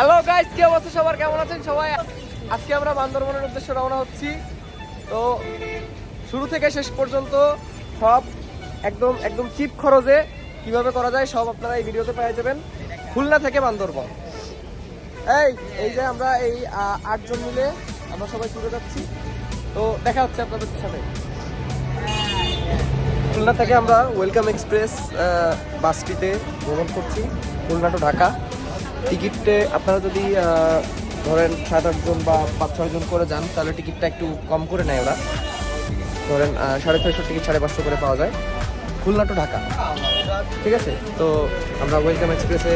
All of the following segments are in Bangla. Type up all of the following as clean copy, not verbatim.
হ্যালো গাইস, কি অবস্থা সবার? কেমন আছেন সবাই? আজকে আমরা বান্দরবনের উদ্দেশ্যে রওনা হচ্ছি। তো শুরু থেকে শেষ পর্যন্ত সব একদম একদম চিপ খরচে কিভাবে করা যায় সব আপনারা এই ভিডিওতে পেয়ে যাবেন। খুলনা থেকে বান্দরবন। এই যে আমরা এই 8 জন মিলে আমরা সবাই ঘুরে যাচ্ছি। তো দেখা হচ্ছে আপনাদের সাথে। খুলনা থেকে আমরা ওয়েলকাম এক্সপ্রেস বাসটিতে ভ্রমণ করছি খুলনা টু ঢাকা। টিকিটে আপনারা যদি ধরেন 7-8 জন বা 5-6 জন করে যান তাহলে টিকিটটা একটু কম করে নেয় ওরা। ধরেন 650 টিকিট 550 করে পাওয়া যায় খুলনা টু ঢাকা। ঠিক আছে, তো আমরা ওয়েলকাম এক্সপ্রেসে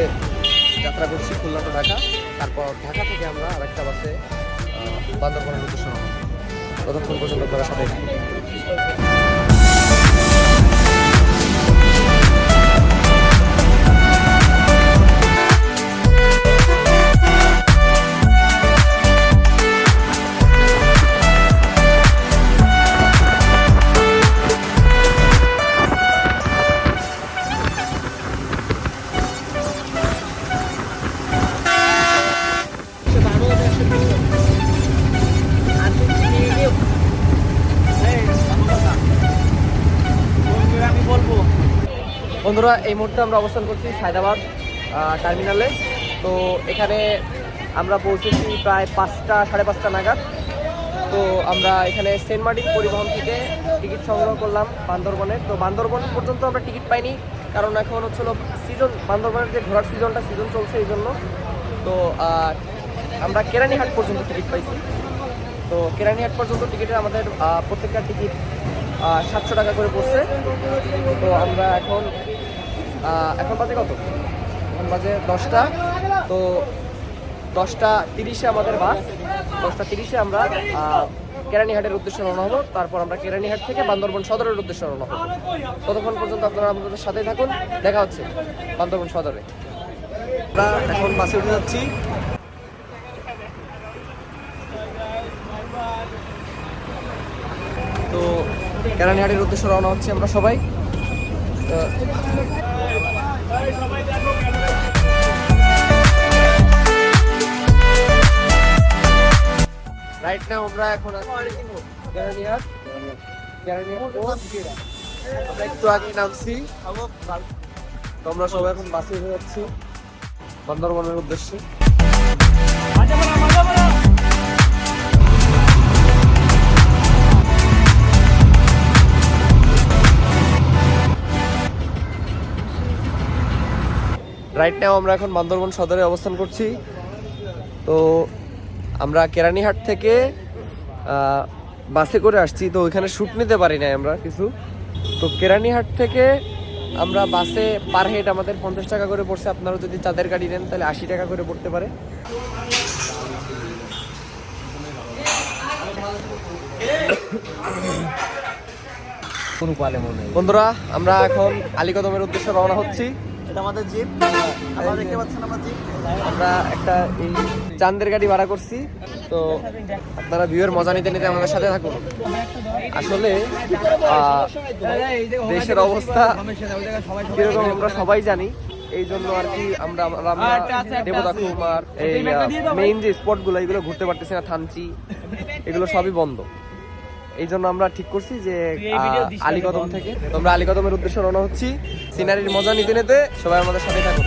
যাত্রা করছি খুলনা টু ঢাকা। তারপর ঢাকা থেকে আমরা আরেকটা বাসে বান্দরবনের উদ্দেশ্যে রওনা হব। ততক্ষণ পর্যন্ত আপনারা সাথে থাকুন। বন্ধুরা, এই মুহূর্তে আমরা অবস্থান করছি সায়দাবাদ টার্মিনালে। তো এখানে আমরা পৌঁছেছি প্রায় 5টা-5:30 নাগাদ। তো আমরা এখানে সেন্ট মার্টিন পরিবহন থেকে টিকিট সংগ্রহ করলাম বান্দরবনের। তো বান্দরবন পর্যন্ত আমরা টিকিট পাইনি, কারণ এখন হচ্ছিল সিজন, বান্দরবনের যে ঘোরার সিজন চলছে এই জন্য। তো আমরা কেরানীহাট পর্যন্ত টিকিট পাইছি। তো কেরানীহাট পর্যন্ত টিকিটের আমাদের প্রত্যেকটা টিকিট 700 টাকা করে পড়ছে। তো আমরা এখন বাজে কত? এখন বাজে 10টা। তো 10টা 30-এ আমাদের বাস। 10টা 30-এ আমরা কেরানীহাটের উদ্দেশ্যে রওনা হবো। তারপর আমরা কেরানীহাট থেকে বান্দরবন সদরের উদ্দেশ্যে রওনা হবো। ততক্ষণ পর্যন্ত আপনারা আমাদের সাথেই থাকুন। দেখা হচ্ছে বান্দরবন সদরে। আমরা এখন বাসে উঠে যাচ্ছি। তো কেরানীহাটের উদ্দেশ্যে রওনা হচ্ছে আমরা সবাই। রাইট নাও আমরা এখন কেরানীহাট। আমরা একটু আগে নামছি। তো আমরা সবাই এখন বাসে উঠে যাচ্ছি বান্দরবনের উদ্দেশ্যে। রাইট নাও আমরা এখন বান্দরবন সদরে অবস্থান করছি। তো আমরা কেরানীহাট থেকে বাসে করে আসছি। তো ওইখানে শ্যুট নিতে পারি নাই আমরা কিছু। তো কেরানীহাট থেকে আমরা বাসে পার হেড আমাদের 50 টাকা করে পড়ছে। আপনারা যদি চাঁদের গাড়ি নেন তাহলে 80 টাকা করে পড়তে পারে। বন্ধুরা, আমরা এখন আলীকদমের উদ্দেশ্যে রওনা হচ্ছি। আমাদের জিপ, আপনারা দেখতে পাচ্ছেন আমার জিপ। আমরা একটা এই চাঁদের গাড়ি ভাড়া করছি। তো আপনারা ভিউয়ের মজা নিতে নিতে আমাদের সাথে থাকুন। আসলে দেশের অবস্থা কিরকম আমরা সবাই জানি, এই জন্য আর কি আমরা দেবতা কুমার এই মেইন যে স্পটগুলো এগুলো ঘুরতে পারতেছি না। থানচি এগুলো সবই বন্ধ। এই জন্য আমরা ঠিক করছি যে আলীকদম থেকে আমরা আলীকদমের উদ্দেশ্যে রওনা হচ্ছি। সিনারির মজা নিতে নিতে সবাই আমাদের সাথে থাকুন।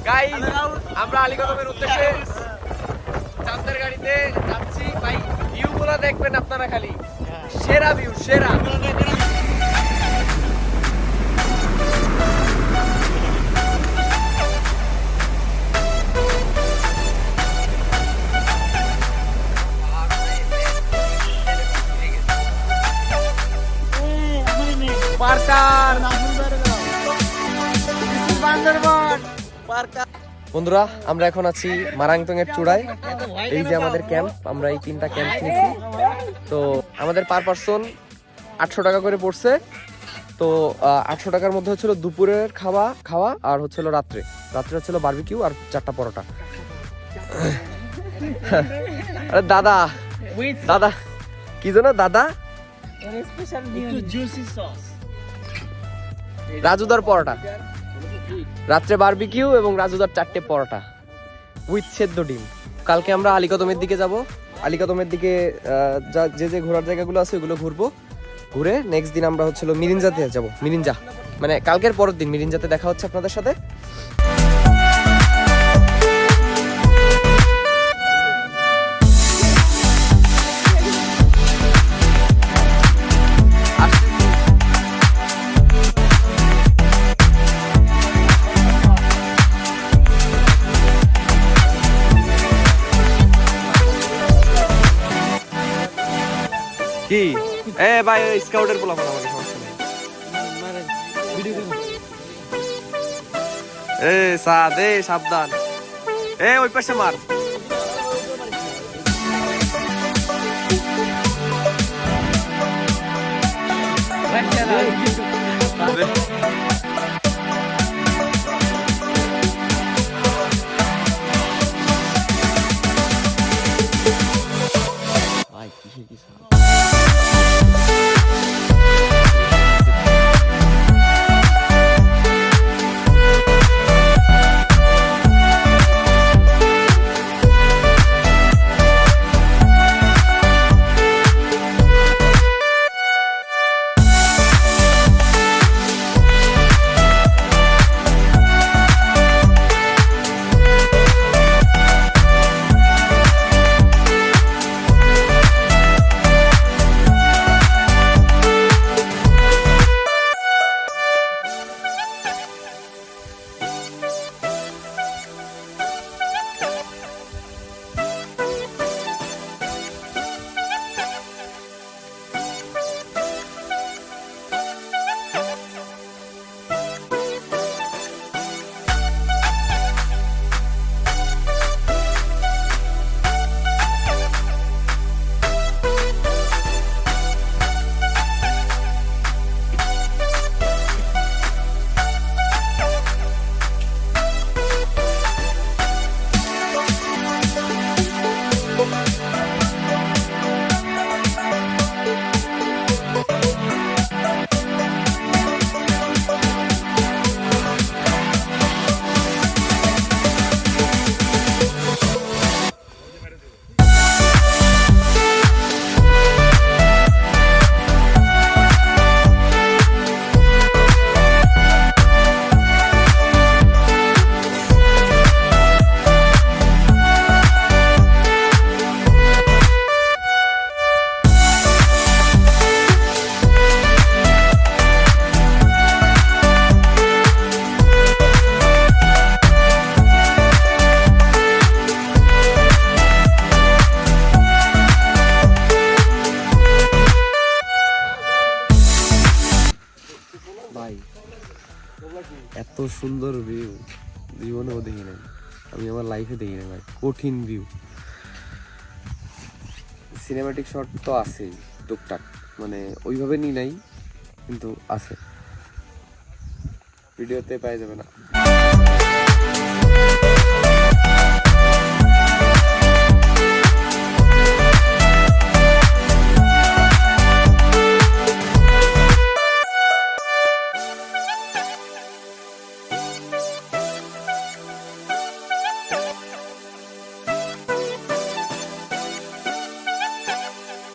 গাইস, আমরা আলীকদমের উদ্দেশ্যে চাঁদের গাড়িতে যাচ্ছি। ভাই, ভিউগুলো দেখবেন আপনারা, খালি সেরা ভিউ, সেরা। বন্ধুরা, আমরা এখন আছি মারাংতং এর চূড়ায়। এই যে আমাদের ক্যাম্প, আমরা এই 3টা ক্যাম্প নিয়েছি। তো আমাদের পার পার্সন 800 টাকা করে পড়ছে। তো 800 টাকার মধ্যে হচ্ছিল দুপুরের খাওয়া আর হচ্ছিল রাত্রে হচ্ছিল বারবিকিউ আর 4টা পরোটা। আরে দাদা কি জানো দাদা, রাজুদার পরোটা, রাত্রে বারবিকিউ এবং রাজুদার 4টে পরোটা উইথ সেদ্ধ ডিম। কালকে আমরা আলীকদমের দিকে যাব। আলীকদমের দিকে যে ঘোরার জায়গাগুলো আছে ওগুলো ঘুরবো। ঘুরে নেক্সট দিন আমরা হচ্ছিল মিরিঞ্জাতে যাব। মিরিঞ্জা মানে কালকের পরের দিন মিরিঞ্জাতে দেখা হচ্ছে আপনাদের সাথে। কি এ ভাই স্কাউটের বলা আমাকে সমস্যা নেই। এ সাদে সাবধান, এ ওই পাশে মার। ভাই কিসে কি এত সুন্দর ভিউ জীবনেও দেখি নাই, আমি আমার লাইফে দেখি নাই ভাই। কঠিন ভিউ। সিনেম্যাটিক শট তো আছেই টুকটাক, মানে ওইভাবে নি নাই কিন্তু আছে, ভিডিওতে পাওয়া যাবে না।